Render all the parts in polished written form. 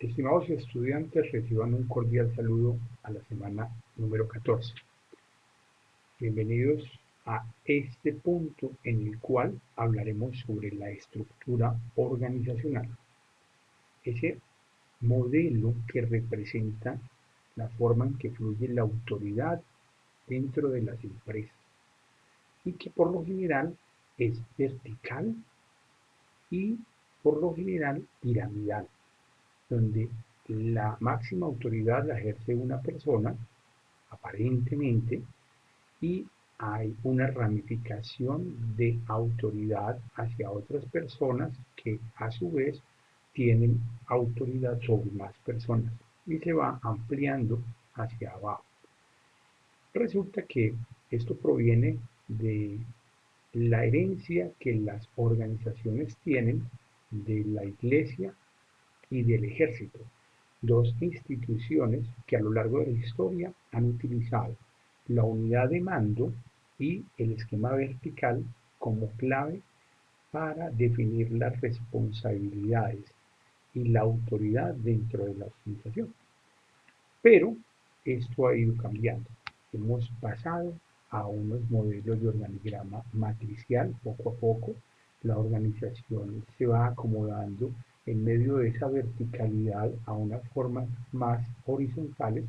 Estimados estudiantes, reciban un cordial saludo a la semana número 14. Bienvenidos a este punto en el cual hablaremos sobre la estructura organizacional, ese modelo que representa la forma en que fluye la autoridad dentro de las empresas y que por lo general es vertical y por lo general piramidal, donde la máxima autoridad la ejerce una persona, aparentemente, y hay una ramificación de autoridad hacia otras personas que a su vez tienen autoridad sobre más personas y se va ampliando hacia abajo. Resulta que esto proviene de la herencia que las organizaciones tienen de la iglesia y del ejército, dos instituciones que a lo largo de la historia han utilizado la unidad de mando y el esquema vertical como clave para definir las responsabilidades y la autoridad dentro de la organización. Pero esto ha ido cambiando. Hemos pasado a unos modelos de organigrama matricial poco a poco. La organización se va acomodando en medio de esa verticalidad a unas formas más horizontales,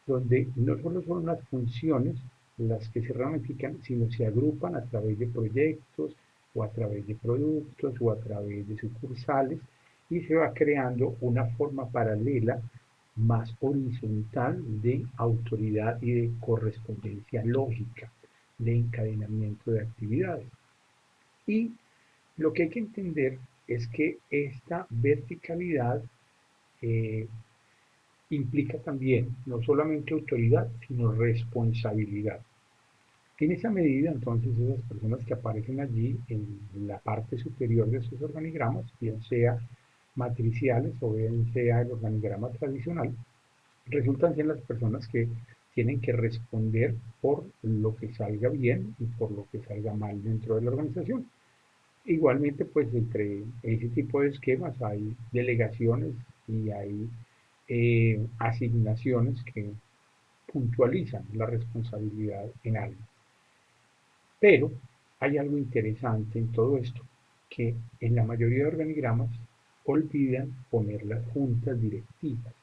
donde no solo son las funciones las que se ramifican, sino se agrupan a través de proyectos o a través de productos o a través de sucursales y se va creando una forma paralela más horizontal de autoridad y de correspondencia lógica, de encadenamiento de actividades. Y lo que hay que entender es que esta verticalidad eh, implica también no solamente autoridad, sino responsabilidad. En esa medida, entonces, esas personas que aparecen allí en la parte superior de sus organigramas, bien sea matriciales o bien sea el organigrama tradicional, resultan ser las personas que tienen que responder por lo que salga bien y por lo que salga mal dentro de la organización. Igualmente, pues entre ese tipo de esquemas hay delegaciones y hay asignaciones que puntualizan la responsabilidad en algo. Pero hay algo interesante en todo esto, que en la mayoría de organigramas olvidan poner las juntas directivas.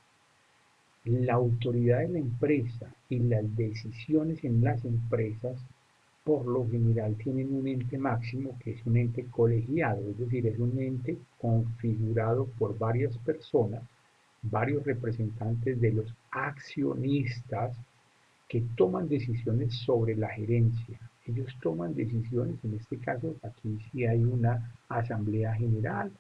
La autoridad de la empresa y las decisiones en las empresas por lo general tienen un ente máximo que es un ente colegiado, es decir, es un ente configurado por varias personas, varios representantes de los accionistas que toman decisiones sobre la gerencia. Ellos toman decisiones, en este caso aquí sí hay una asamblea general,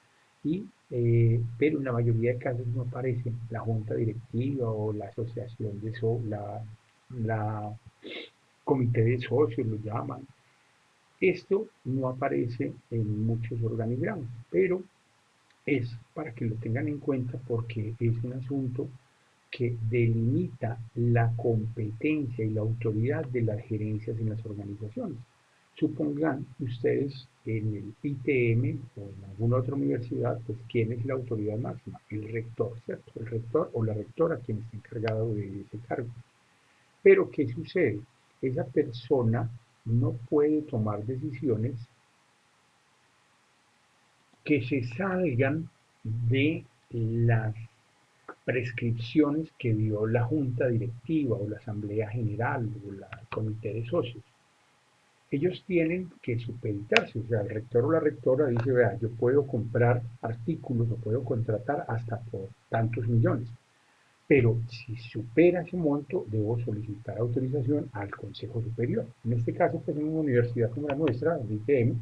pero en la mayoría de casos no aparece la junta directiva o la asociación de la comité de socios, lo llaman. Esto no aparece en muchos organigramas, pero es para que lo tengan en cuenta porque es un asunto que delimita la competencia y la autoridad de las gerencias en las organizaciones. Supongan ustedes en el ITM o en alguna otra universidad, pues quién es la autoridad máxima, el rector, ¿cierto? El rector o la rectora quien está encargado de ese cargo. Pero ¿qué sucede? Esa persona no puede tomar decisiones que se salgan de las prescripciones que dio la junta directiva o la asamblea general o el comité de socios. Ellos tienen que supeditarse, o sea, el rector o la rectora dice, vea, yo puedo comprar artículos o puedo contratar hasta por tantos millones, pero si supera ese monto, debo solicitar autorización al Consejo Superior. En este caso, pues en una universidad como la nuestra, el ITM,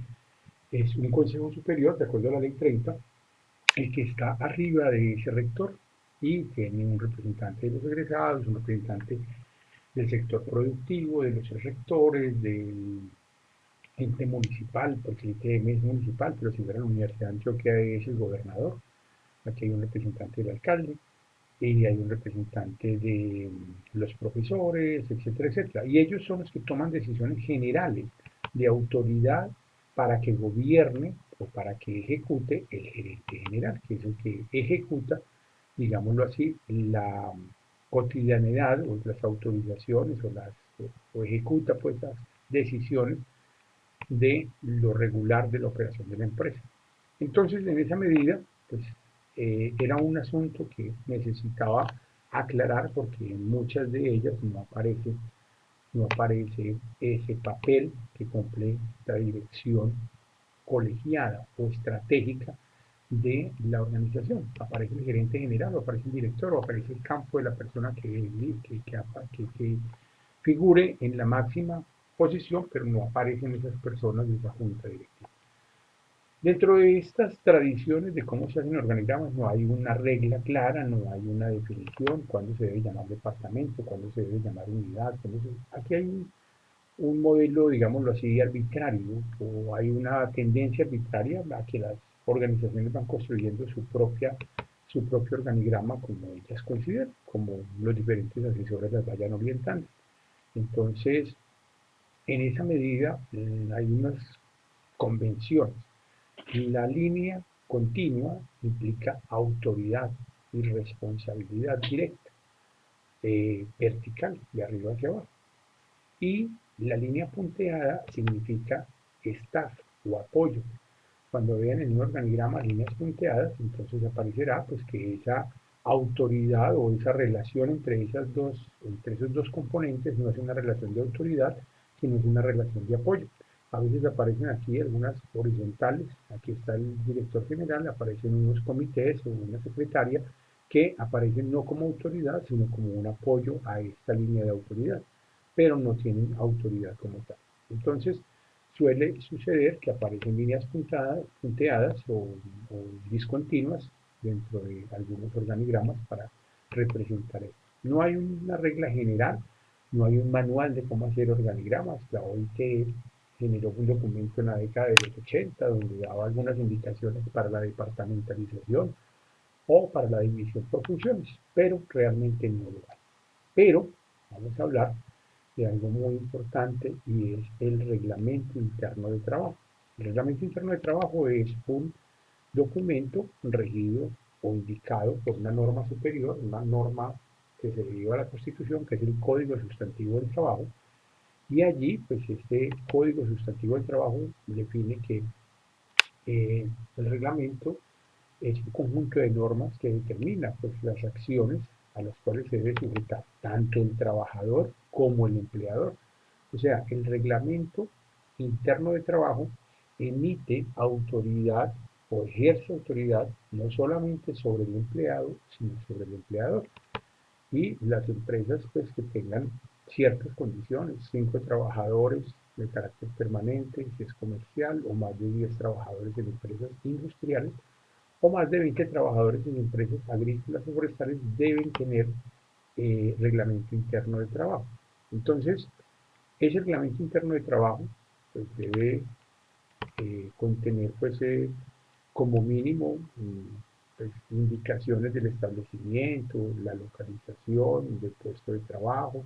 es un Consejo Superior, de acuerdo a la Ley 30, el que está arriba de ese rector y tiene un representante de los egresados, un representante del sector productivo, de los rectores, del ente municipal, porque el ITM es municipal, pero si fuera la Universidad de Antioquia es el gobernador. Aquí hay un representante del alcalde y hay un representante de los profesores, etcétera, etcétera. Y ellos son los que toman decisiones generales de autoridad para que gobierne o para que ejecute el gerente general, que es el que ejecuta digámoslo así, la cotidianidad o las autorizaciones o ejecuta pues las decisiones de lo regular de la operación de la empresa. Entonces, en esa medida, pues era un asunto que necesitaba aclarar porque en muchas de ellas no aparece ese papel que cumple la dirección colegiada o estratégica de la organización. Aparece el gerente general, o aparece el director, o aparece el campo de la persona que figure en la máxima posición, pero no aparecen esas personas de esa junta directiva. Dentro de estas tradiciones de cómo se hacen organigramas no hay una regla clara, no hay una definición, cuándo se debe llamar departamento, cuándo se debe llamar unidad. Aquí hay un modelo, digámoslo así, arbitrario, o hay una tendencia arbitraria a que las organizaciones van construyendo su propio organigrama como ellas consideran, como los diferentes asesores las vayan orientando. Entonces, en esa medida, hay unas convenciones. La línea continua implica autoridad y responsabilidad directa, vertical, de arriba hacia abajo. Y la línea punteada significa staff o apoyo. Cuando vean en un organigrama líneas punteadas, entonces aparecerá pues que esa autoridad o esa relación entre esos dos componentes no es una relación de autoridad, sino es una relación de apoyo. A veces aparecen aquí algunas horizontales, aquí está el director general, aparecen unos comités o una secretaria que aparecen no como autoridad, sino como un apoyo a esta línea de autoridad, pero no tienen autoridad como tal. Entonces, suele suceder que aparecen líneas punteadas o discontinuas dentro de algunos organigramas para representar esto. No hay una regla general, no hay un manual de cómo hacer organigramas. La OIT generó un documento en la década de los 80 donde daba algunas indicaciones para la departamentalización o para la división por funciones, pero realmente no lo hay. Pero vamos a hablar de algo muy importante y es el reglamento interno de trabajo. El reglamento interno de trabajo es un documento regido o indicado por una norma superior, una norma que se deriva a la Constitución, que es el Código Sustantivo del Trabajo, y allí, pues este Código Sustantivo del Trabajo define que el reglamento es un conjunto de normas que determina pues, las acciones a las cuales se debe sujetar tanto el trabajador como el empleador. O sea, el reglamento interno de trabajo emite autoridad o ejerce autoridad no solamente sobre el empleado, sino sobre el empleador. Y las empresas pues, que tengan ciertas condiciones, 5 trabajadores de carácter permanente, si es comercial, o más de 10 trabajadores en empresas industriales, o más de 20 trabajadores en empresas agrícolas o forestales deben tener reglamento interno de trabajo. Entonces, ese reglamento interno de trabajo pues, debe contener pues, como mínimo pues, indicaciones del establecimiento, la localización del puesto de trabajo,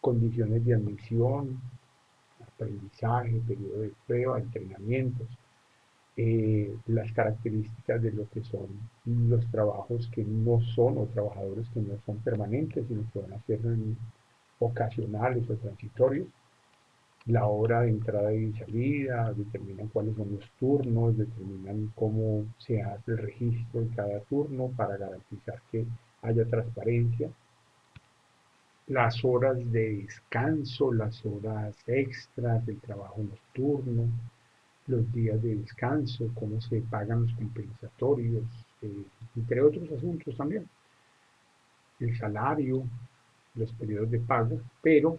condiciones de admisión, aprendizaje, periodo de prueba, entrenamientos, las características de lo que son los trabajos que no son o trabajadores que no son permanentes, sino que van a ser ocasionales o transitorios, la hora de entrada y salida, determinan cuáles son los turnos, determinan cómo se hace el registro de cada turno para garantizar que haya transparencia, las horas de descanso, las horas extras del trabajo nocturno, los días de descanso, cómo se pagan los compensatorios, entre otros asuntos también, el salario, los periodos de pago, pero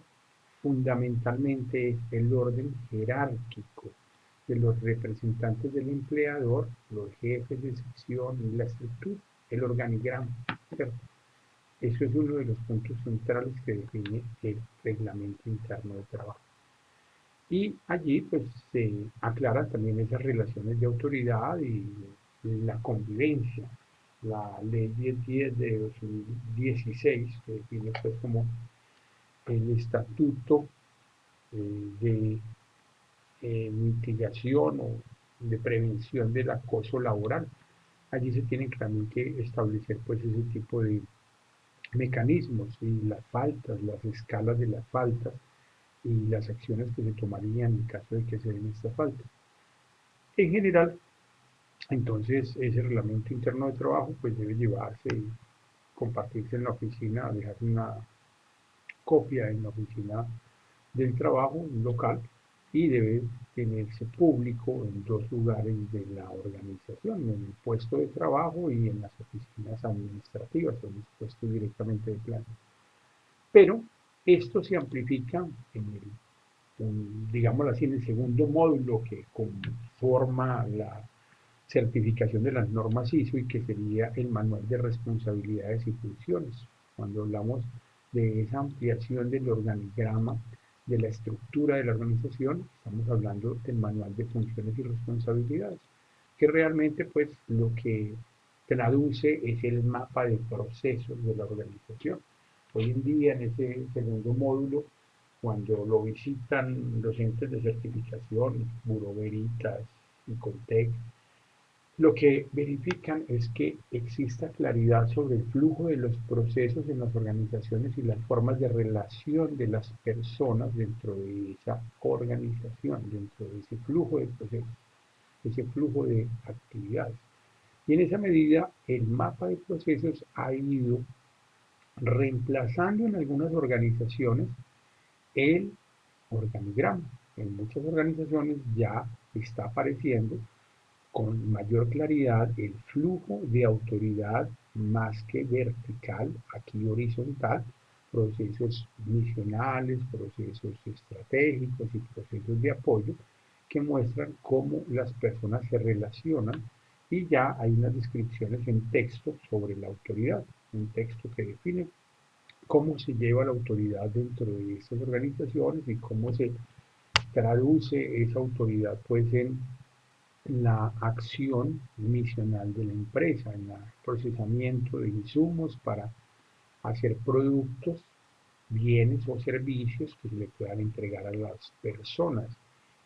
fundamentalmente es el orden jerárquico de los representantes del empleador, los jefes de sección y la estructura, el organigrama, ¿cierto? Eso es uno de los puntos centrales que define el reglamento interno de trabajo. Y allí pues se aclaran también esas relaciones de autoridad y la convivencia. La ley 1010 de 2016 que define pues como el estatuto de mitigación o de prevención del acoso laboral. allí se tienen también que establecer pues ese tipo de mecanismos y las faltas, las escalas de las faltas y las acciones que se tomarían en caso de que se den estas faltas. En general, entonces ese reglamento interno de trabajo pues debe llevarse y compartirse en la oficina, dejarse una copia en la oficina del trabajo local y debe tenerse público en dos lugares de la organización, en el puesto de trabajo y en las oficinas administrativas, o en los puestos directamente de planta. Pero esto se amplifica en digámoslo así, en el segundo módulo que conforma la certificación de las normas ISO y que sería el manual de responsabilidades y funciones. Cuando hablamos de esa ampliación del organigrama, de la estructura de la organización, estamos hablando del manual de funciones y responsabilidades, que realmente pues lo que traduce es el mapa de procesos de la organización. Hoy en día en ese segundo módulo, cuando lo visitan los entes de certificación, Bureau Veritas y Coltec, lo que verifican es que exista claridad sobre el flujo de los procesos en las organizaciones y las formas de relación de las personas dentro de esa organización, dentro de ese flujo de procesos, ese flujo de actividades. Y en esa medida, el mapa de procesos ha ido reemplazando en algunas organizaciones el organigrama. En muchas organizaciones ya está apareciendo con mayor claridad el flujo de autoridad más que vertical, aquí horizontal, procesos misionales, procesos estratégicos y procesos de apoyo que muestran cómo las personas se relacionan y ya hay unas descripciones en texto sobre la autoridad, un texto que define cómo se lleva la autoridad dentro de estas organizaciones y cómo se traduce esa autoridad pues en la acción misional de la empresa, en el procesamiento de insumos para hacer productos, bienes o servicios que se le puedan entregar a las personas.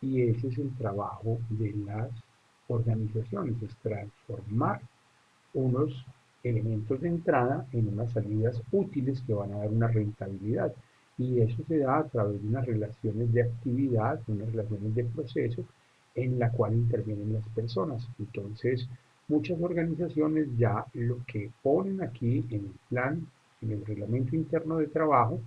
Y ese es el trabajo de las organizaciones, es transformar unos elementos de entrada en unas salidas útiles que van a dar una rentabilidad. Y eso se da a través de unas relaciones de actividad, unas relaciones de proceso en la cual intervienen las personas. Entonces, muchas organizaciones ya lo que ponen aquí en el plan, en el reglamento interno de trabajo,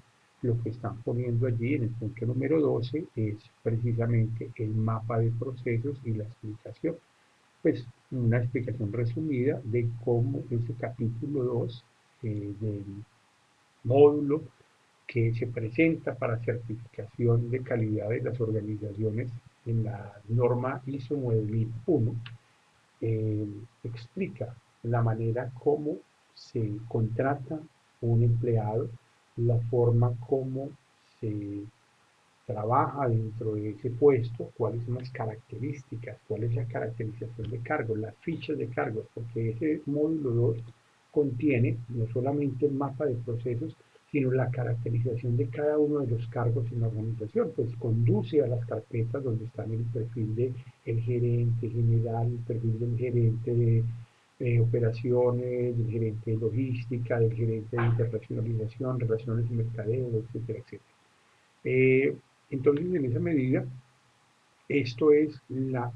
lo que están poniendo allí en el punto número 12 es precisamente el mapa de procesos y la explicación, pues una explicación resumida de cómo ese capítulo 2 del módulo que se presenta para certificación de calidad de las organizaciones en la norma ISO 9001 eh, explica la manera como se contrata un empleado, la forma como se trabaja dentro de ese puesto, cuáles son las características, cuál es la caracterización de cargos, las fichas de cargos, porque ese módulo 2 contiene no solamente el mapa de procesos, sino la caracterización de cada uno de los cargos en la organización, pues conduce a las carpetas donde están el perfil de el gerente general, el perfil del gerente de operaciones, del gerente de logística, del gerente de internacionalización, relaciones y mercadeo, etcétera, etcétera. Eh, entonces, en esa medida, esto es la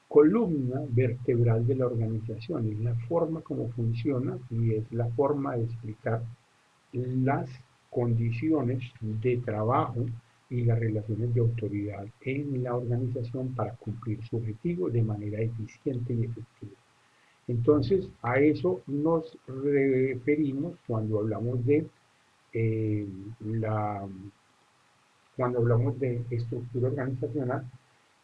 columna vertebral de la organización, es la forma como funciona y es la forma de explicar las condiciones de trabajo y las relaciones de autoridad en la organización para cumplir su objetivo de manera eficiente y efectiva. Entonces, a eso nos referimos cuando hablamos de eh, la cuando hablamos de estructura organizacional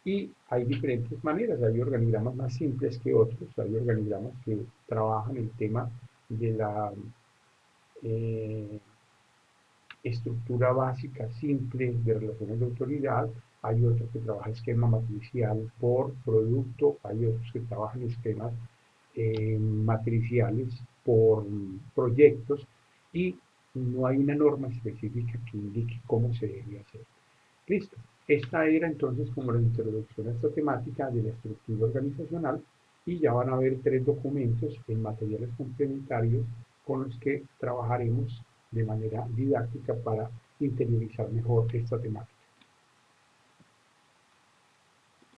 y hay diferentes maneras, hay organigramas más simples que otros, hay organigramas que trabajan el tema de la eh, estructura básica simple de relaciones de autoridad, hay otros que trabajan esquema matricial por producto, hay otros que trabajan esquemas matriciales por proyectos y no hay una norma específica que indique cómo se debe hacer. Listo. Esta era entonces como la introducción a esta temática de la estructura organizacional y ya van a ver 3 documentos en materiales complementarios con los que trabajaremos de manera didáctica para interiorizar mejor esta temática.